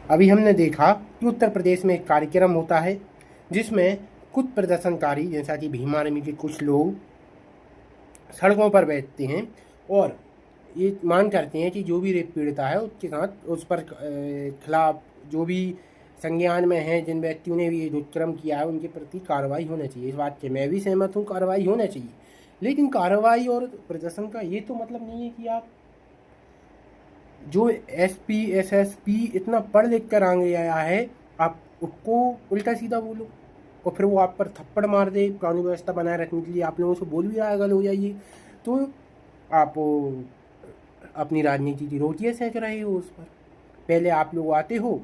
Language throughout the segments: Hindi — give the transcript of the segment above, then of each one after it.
अभी हमने देखा कि उत्तर प्रदेश में एक कार्यक्रम होता है जिसमें कुछ प्रदर्शनकारी जैसा कि भीम आर्मी के कुछ लोग सड़कों पर बैठते हैं और ये मांग करते हैं कि जो भी रेप पीड़िता है उसके साथ उस पर खिलाफ जो भी संज्ञान में है, जिन व्यक्तियों ने भी ये दुष्कर्म किया है उनके प्रति कार्रवाई होना चाहिए। इस बात से मैं भी सहमत हूँ, कार्रवाई होना चाहिए। लेकिन कार्रवाई और प्रदर्शन का ये तो मतलब नहीं है कि आप जो एसपी एसएसपी इतना पढ़ लिख कर आगे आया है आप उसको उल्टा सीधा बोलो और फिर वो आप पर थप्पड़ मार दे कानून व्यवस्था बनाए रखने के लिए। आप लोगों से बोल भी रहा है अगर हो जाइए तो आप अपनी राजनीति की रोटियाँ सेंक रहे हो उस पर। पहले आप लोग आते हो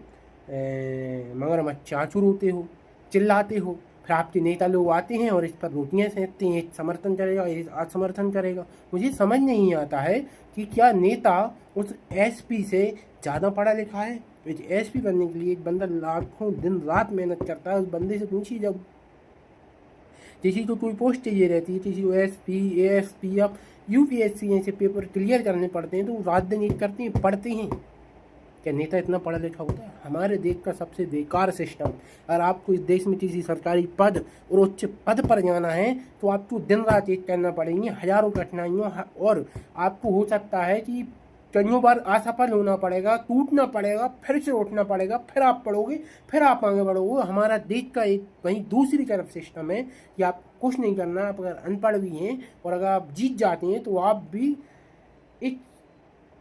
मगरमच्छ चाचुर होते हो, चिल्लाते हो, फिर आपके नेता लोग आते हैं और इस पर रोटियाँ सेंकते हैं, समर्थन करेगा ये असमर्थन करेगा। मुझे समझ नहीं आता है कि क्या नेता उस एसपी से ज़्यादा पढ़ा लिखा है। एसपी बनने के लिए एक बंदा लाखों दिन रात मेहनत करता है। उस बंदे से पूछिए, जब किसी को कोई पोस्ट चाहिए रहती है, किसी को एसपी एएसपी या यूपीएससी ऐसे पेपर क्लियर करने पड़ते हैं तो वो रात दिन एक करते हैं, पढ़ते हैं। क्या नेता इतना पढ़ा लिखा होता है? हमारे देश का सबसे बेकार सिस्टम। अगर आपको इस देश में किसी सरकारी पद और उच्च पद पर जाना है तो आपको दिन रात एक करना पड़ेंगे, हजारों कठिनाइयों, और आपको हो सकता है कि कईयों बार असफल होना पड़ेगा, टूटना पड़ेगा, फिर से उठना पड़ेगा, फिर आप पढ़ोगे, फिर आप आगे बढ़ोगे। हमारा देश का एक वहीं दूसरी तरफ सिस्टम है कि आप कुछ नहीं करना। आप अगर अनपढ़ भी हैं और अगर आप जीत जाते हैं तो आप भी एक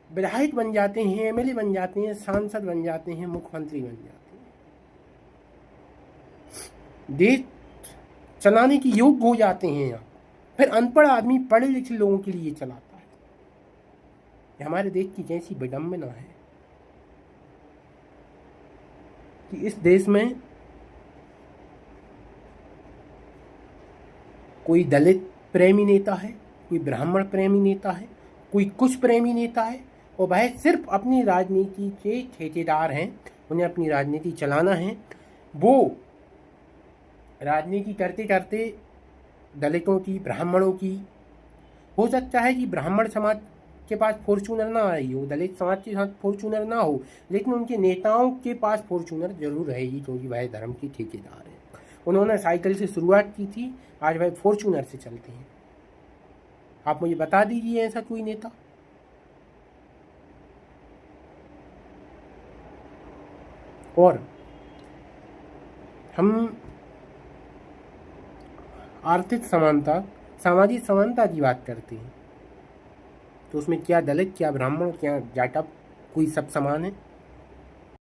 विधायक बन जाते हैं, एमएलए बन जाते हैं, सांसद बन जाते हैं, मुख्यमंत्री बन जाते हैं, देश चलाने की योग्य हो जाते हैं आप। फिर अनपढ़ आदमी पढ़े लिखे लोगों के लिए चलाता है। ये हमारे देश की जैसी विडंबना है कि इस देश में कोई दलित प्रेमी नेता है, कोई ब्राह्मण प्रेमी नेता है, कोई कुछ प्रेमी नेता है और वह सिर्फ अपनी राजनीति के ठेकेदार हैं। उन्हें अपनी राजनीति चलाना है। वो राजनीति करते करते दलितों की, ब्राह्मणों की, हो सकता है कि ब्राह्मण समाज के पास फॉर्चूनर ना आई हो, दलित समाज के साथ फॉर्चूनर ना हो, लेकिन उनके नेताओं के पास फॉर्चूनर जरूर रहेगी क्योंकि वह धर्म की ठेकेदार है। उन्होंने साइकिल से शुरुआत की थी, आज वह फॉर्चूनर से चलते हैं। आप मुझे बता दीजिए ऐसा कोई नेता। और हम आर्थिक समानता, सामाजिक समानता की बात करते हैं तो उसमें क्या दलित, क्या ब्राह्मण, क्या जाटव, कोई सब समान है?